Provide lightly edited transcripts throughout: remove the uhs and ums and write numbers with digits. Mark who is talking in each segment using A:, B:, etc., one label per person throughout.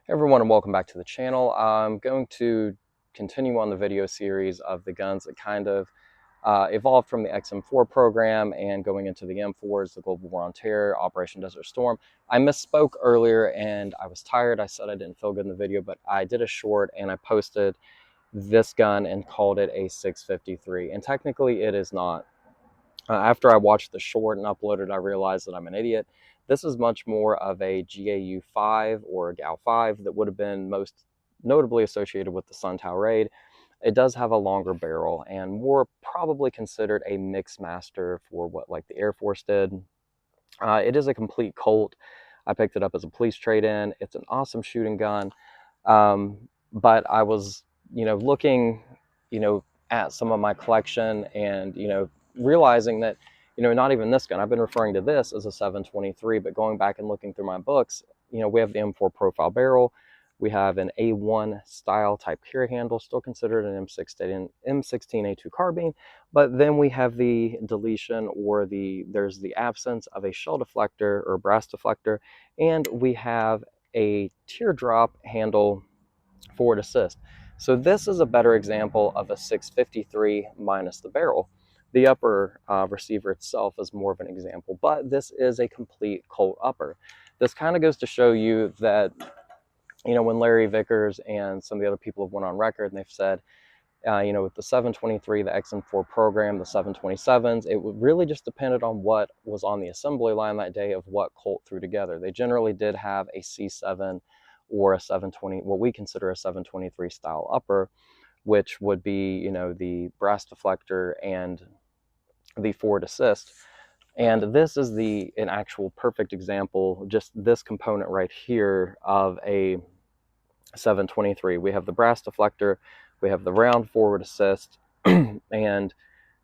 A: Hey everyone, and welcome back to the channel. I'm going to continue on the video series of the guns that kind of evolved from the Xm4 program and going into the M4s, the Global War on Terror, Operation Desert Storm. I misspoke earlier and I was tired. I said I didn't feel good in the video, but I did a short and I posted this gun and called it a 653. And technically it is not. After I watched the short and uploaded, I realized that I'm an idiot. This is much more of a GAU 5 or a GAU 5 that would have been most notably associated with the Suntow Raid. It does have a longer barrel and more probably considered a mix master for what like the Air Force did. It is a complete Colt. I picked it up as a police trade-in. It's an awesome shooting gun. But I was, looking, at some of my collection and, realizing that, not even this gun. I've been referring to this as a 723, but going back and looking through my books, we have the M4 profile barrel. We have an A1 style type carry handle, still considered an M16A2 carbine, but then we have the deletion or there's the absence of a shell deflector or brass deflector, and we have a teardrop handle forward assist. So this is a better example of a 653 minus the barrel. The upper receiver itself is more of an example, but this is a complete Colt upper. This kind of goes to show you that, when Larry Vickers and some of the other people have went on record and they've said, with the 723, the Xm4 program, the 727s, it really just depended on what was on the assembly line that day of what Colt threw together. They generally did have a C7 or a 720, what we consider a 723 style upper, which would be, the brass deflector and the forward assist. And this is an actual perfect example, just this component right here of a 723. We have the brass deflector, we have the round forward assist, and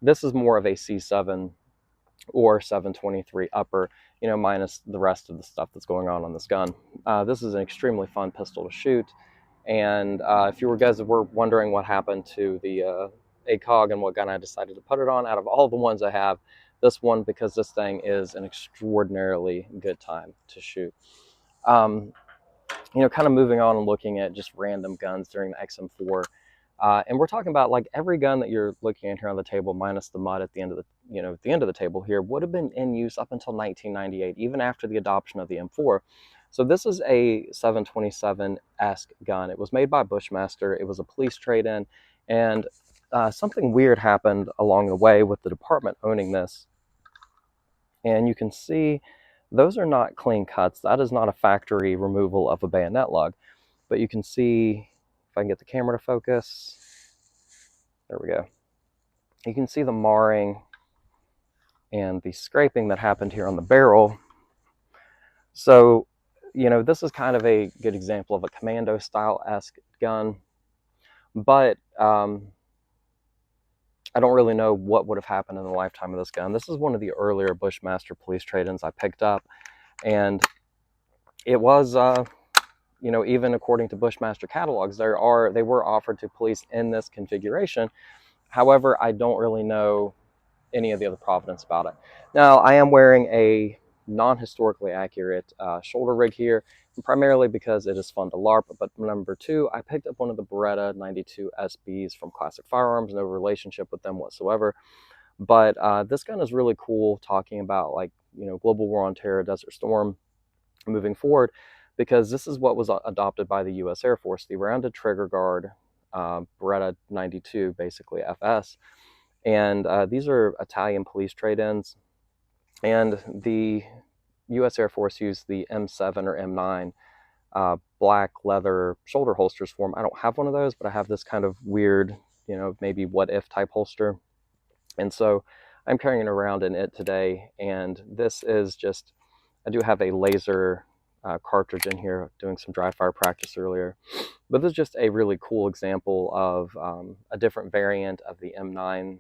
A: this is more of a C7 or 723 upper, minus the rest of the stuff that's going on this gun. This is an extremely fun pistol to shoot. And if you guys were wondering what happened to the ACOG and what gun I decided to put it on, out of all the ones I have, this one, because this thing is an extraordinarily good time to shoot. Kind of moving on and looking at just random guns during the Xm4. And we're talking about like every gun that you're looking at here on the table, minus the mud at the end of the table here, would have been in use up until 1998, even after the adoption of the M4. So this is a 727-esque gun. It was made by Bushmaster. It was a police trade-in, and something weird happened along the way with the department owning this. And you can see those are not clean cuts. That is not a factory removal of a bayonet lug. But you can see, if I can get the camera to focus, there we go. You can see the marring and the scraping that happened here on the barrel. So, this is kind of a good example of a commando style-esque gun, but I don't really know what would have happened in the lifetime of this gun. This is one of the earlier Bushmaster police trade-ins I picked up, and it was, even according to Bushmaster catalogs, they were offered to police in this configuration. However, I don't really know any of the other provenance about it. Now, I am wearing a non-historically accurate shoulder rig here, primarily because it is fun to LARP, but number two, I picked up one of the Beretta 92 SBs from Classic Firearms, no relationship with them whatsoever, but this gun is really cool, talking about like, Global War on Terror, Desert Storm, moving forward, because this is what was adopted by the U.S. Air Force, the rounded trigger guard Beretta 92, basically FS, and these are Italian police trade-ins. And the U.S. Air Force used the M7 or M9 black leather shoulder holsters for them. I don't have one of those, but I have this kind of weird, maybe what-if type holster. And so I'm carrying it around in it today. And this is just, I do have a laser cartridge in here, doing some dry fire practice earlier. But this is just a really cool example of a different variant of the M9,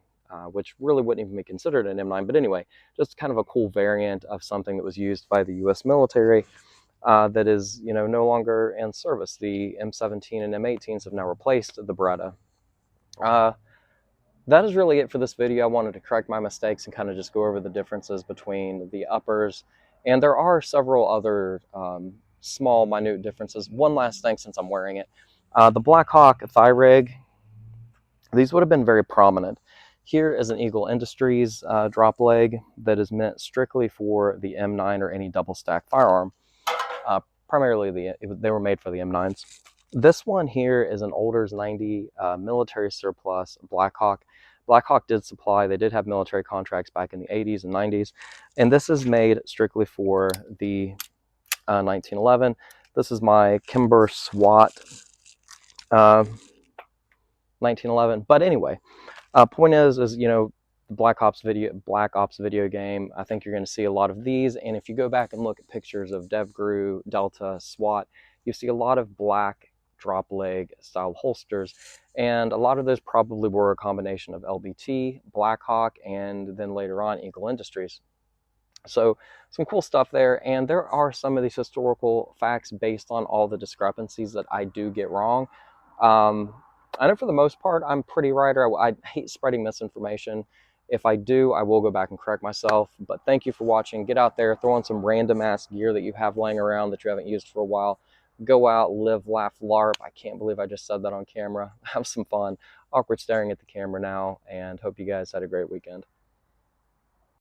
A: which really wouldn't even be considered an M9. But anyway, just kind of a cool variant of something that was used by the U.S. military that is, no longer in service. The M17 and M18s have now replaced the Beretta. That is really it for this video. I wanted to correct my mistakes and kind of just go over the differences between the uppers. And there are several other small, minute differences. One last thing since I'm wearing it. The Blackhawk thigh rig, these would have been very prominent. Here is an Eagle Industries drop leg that is meant strictly for the M9 or any double stack firearm. Primarily, they were made for the M9s. This one here is an Older's 90 military surplus Blackhawk. Blackhawk did supply, they did have military contracts back in the 80s and 90s, and this is made strictly for the 1911. This is my Kimber SWAT 1911. But anyway, point is you know, the Black Ops video game. I think you're going to see a lot of these, and if you go back and look at pictures of DevGru, Delta, SWAT, you see a lot of black drop leg style holsters, and a lot of those probably were a combination of LBT, Blackhawk, and then later on Eagle Industries. So some cool stuff there, and there are some of these historical facts based on all the discrepancies that I do get wrong. I know for the most part I'm pretty right. I hate spreading misinformation. If I do, I will go back and correct myself. But thank you for watching. Get out there, throw on some random ass gear that you have laying around that you haven't used for a while. Go out, live, laugh, LARP. I can't believe I just said that on camera. Have some fun. Awkward staring at the camera now, and hope you guys had a great weekend.